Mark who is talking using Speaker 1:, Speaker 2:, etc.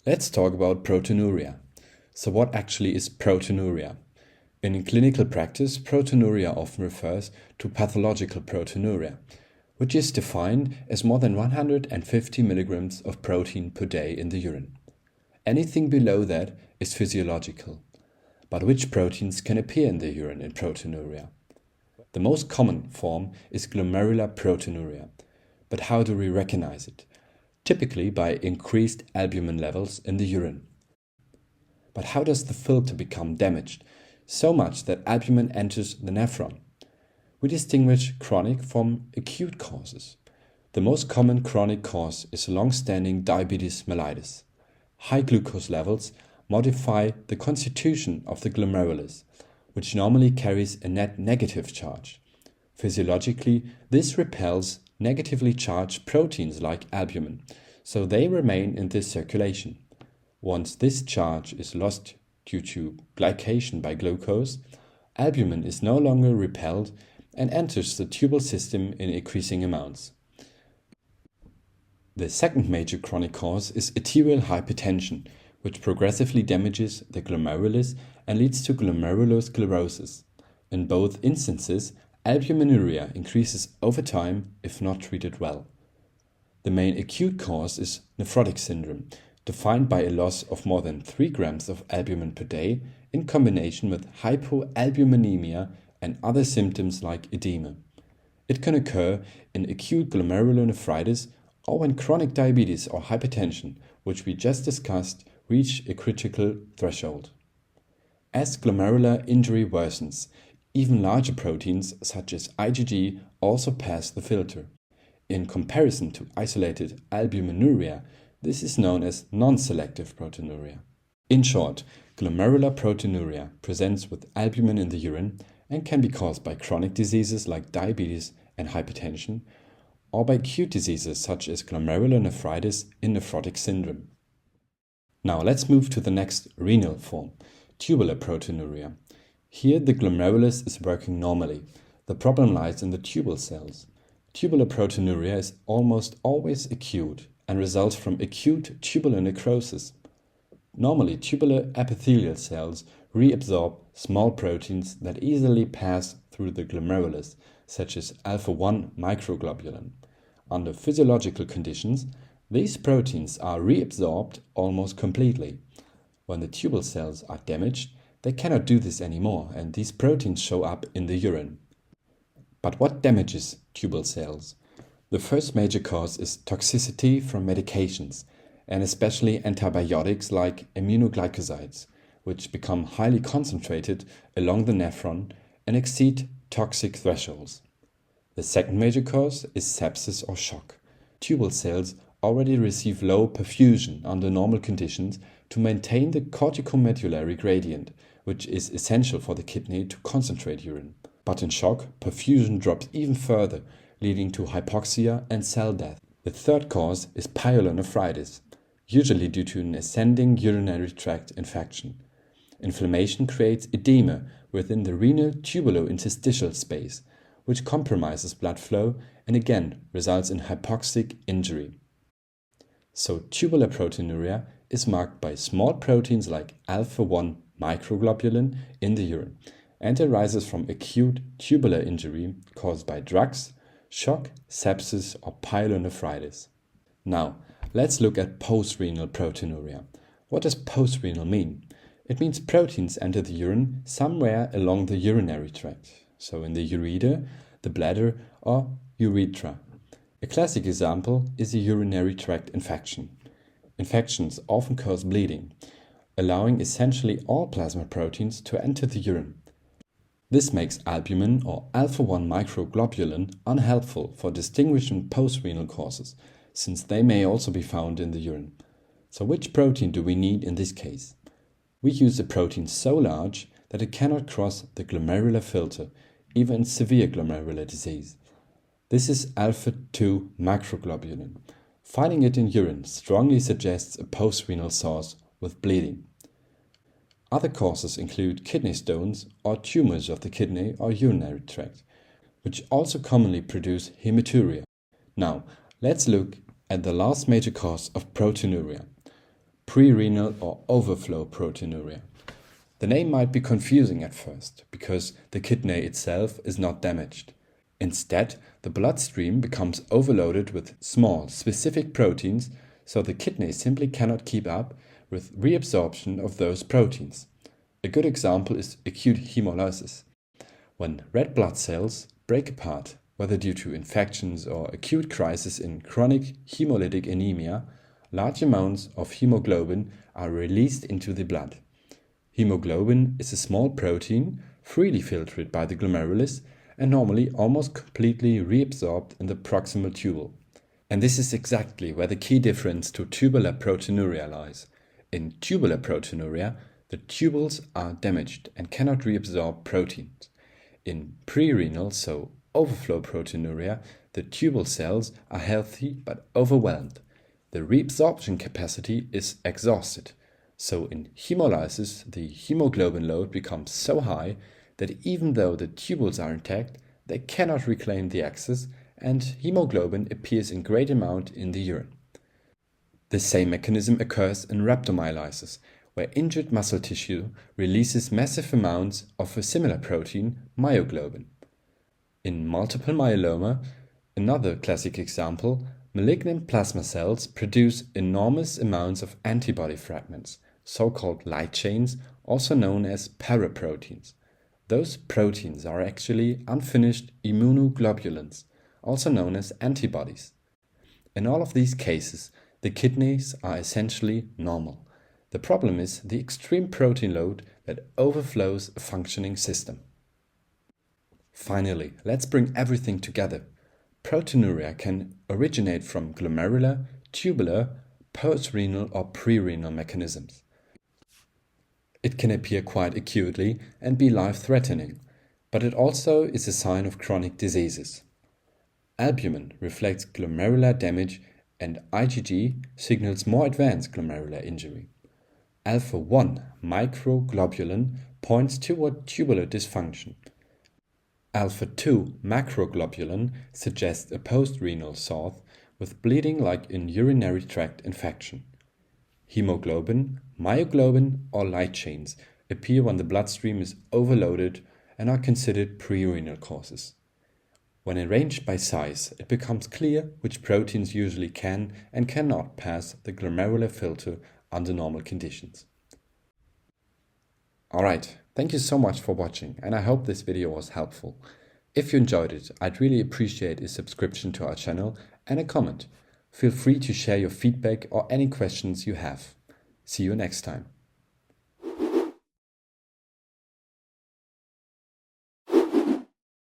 Speaker 1: Let's talk about proteinuria. So what actually is proteinuria? In clinical practice, proteinuria often refers to pathological proteinuria, which is defined as more than 150 milligrams of protein per day in the urine. Anything below that is physiological. But which proteins can appear in the urine in proteinuria? The most common form is glomerular proteinuria. But how do we recognize it? Typically by increased albumin levels in the urine. But how does the filter become damaged? So much that albumin enters the nephron. We distinguish chronic from acute causes. The most common chronic cause is long-standing diabetes mellitus. High glucose levels modify the constitution of the glomerulus, which normally carries a net negative charge. Physiologically, this repels negatively charged proteins like albumin, so they remain in this circulation. Once this charge is lost due to glycation by glucose, albumin is no longer repelled and enters the tubal system in increasing amounts. The second major chronic cause is arterial hypertension, which progressively damages the glomerulus and leads to glomerulosclerosis. In both instances, albuminuria increases over time if not treated well. The main acute cause is nephrotic syndrome, defined by a loss of more than 3 grams of albumin per day in combination with hypoalbuminemia and other symptoms like edema. It can occur in acute glomerulonephritis or when chronic diabetes or hypertension, which we just discussed, reach a critical threshold. As glomerular injury worsens, even larger proteins such as IgG also pass the filter. In comparison to isolated albuminuria, this is known as non-selective proteinuria. In short, glomerular proteinuria presents with albumin in the urine and can be caused by chronic diseases like diabetes and hypertension, or by acute diseases such as glomerulonephritis in nephrotic syndrome. Now let's move to the next renal form, tubular proteinuria. Here the glomerulus is working normally. The problem lies in the tubal cells. Tubular proteinuria is almost always acute and results from acute tubular necrosis. Normally, tubular epithelial cells reabsorb small proteins that easily pass through the glomerulus, such as alpha-1 microglobulin. Under physiological conditions, these proteins are reabsorbed almost completely. When the tubal cells are damaged, they cannot do this anymore, and these proteins show up in the urine. But what damages tubal cells? The first major cause is toxicity from medications, and especially antibiotics like aminoglycosides, which become highly concentrated along the nephron and exceed toxic thresholds. The second major cause is sepsis or shock. Tubal cells already receive low perfusion under normal conditions to maintain the corticomedullary gradient, which is essential for the kidney to concentrate urine. But in shock, perfusion drops even further, leading to hypoxia and cell death. The third cause is pyelonephritis, usually due to an ascending urinary tract infection. Inflammation creates edema within the renal tubulointerstitial space, which compromises blood flow and again results in hypoxic injury. So tubular proteinuria is marked by small proteins like alpha-1 microglobulin in the urine and arises from acute tubular injury caused by drugs, shock, sepsis or pyelonephritis. Now, let's look at post-renal proteinuria. What does post-renal mean? It means proteins enter the urine somewhere along the urinary tract, so in the ureter, the bladder or urethra. A classic example is a urinary tract infection. Infections often cause bleeding, allowing essentially all plasma proteins to enter the urine. This makes albumin or alpha-1 microglobulin unhelpful for distinguishing post-renal causes, since they may also be found in the urine. So which protein do we need in this case? We use a protein so large that it cannot cross the glomerular filter, even in severe glomerular disease. This is alpha-2 microglobulin. Finding it in urine strongly suggests a post-renal source with bleeding. Other causes include kidney stones or tumors of the kidney or urinary tract, which also commonly produce hematuria. Now, let's look at the last major cause of proteinuria. pre-renal or overflow proteinuria. The name might be confusing at first because the kidney itself is not damaged. Instead, the bloodstream becomes overloaded with small, specific proteins, so the kidney simply cannot keep up with reabsorption of those proteins. A good example is acute hemolysis. When red blood cells break apart, whether due to infections or acute crisis in chronic hemolytic anemia, large amounts of hemoglobin are released into the blood. Hemoglobin is a small protein freely filtered by the glomerulus and normally almost completely reabsorbed in the proximal tubule. And this is exactly where the key difference to tubular proteinuria lies. In tubular proteinuria, the tubules are damaged and cannot reabsorb proteins. In pre-renal, so overflow proteinuria, the tubule cells are healthy but overwhelmed. The reabsorption capacity is exhausted. So in hemolysis, the hemoglobin load becomes so high that even though the tubules are intact, they cannot reclaim the excess and hemoglobin appears in great amount in the urine. The same mechanism occurs in rhabdomyolysis, where injured muscle tissue releases massive amounts of a similar protein, myoglobin. In multiple myeloma, another classic example, malignant plasma cells produce enormous amounts of antibody fragments, so-called light chains, also known as paraproteins. Those proteins are actually unfinished immunoglobulins, also known as antibodies. In all of these cases, the kidneys are essentially normal. The problem is the extreme protein load that overflows a functioning system. Finally, let's bring everything together. Proteinuria can originate from glomerular, tubular, post-renal or pre-renal mechanisms. It can appear quite acutely and be life-threatening, but it also is a sign of chronic diseases. Albumin reflects glomerular damage and IgG signals more advanced glomerular injury. Alpha-1 microglobulin points toward tubular dysfunction. Alpha-2 macroglobulin suggests a post-renal source with bleeding like in urinary tract infection. Hemoglobin, myoglobin or light chains appear when the bloodstream is overloaded and are considered pre-renal causes. When arranged by size, it becomes clear which proteins usually can and cannot pass the glomerular filter under normal conditions. Alright, thank you so much for watching and I hope this video was helpful. If you enjoyed it, I'd really appreciate a subscription to our channel and a comment. Feel free to share your feedback or any questions you have. See you next time.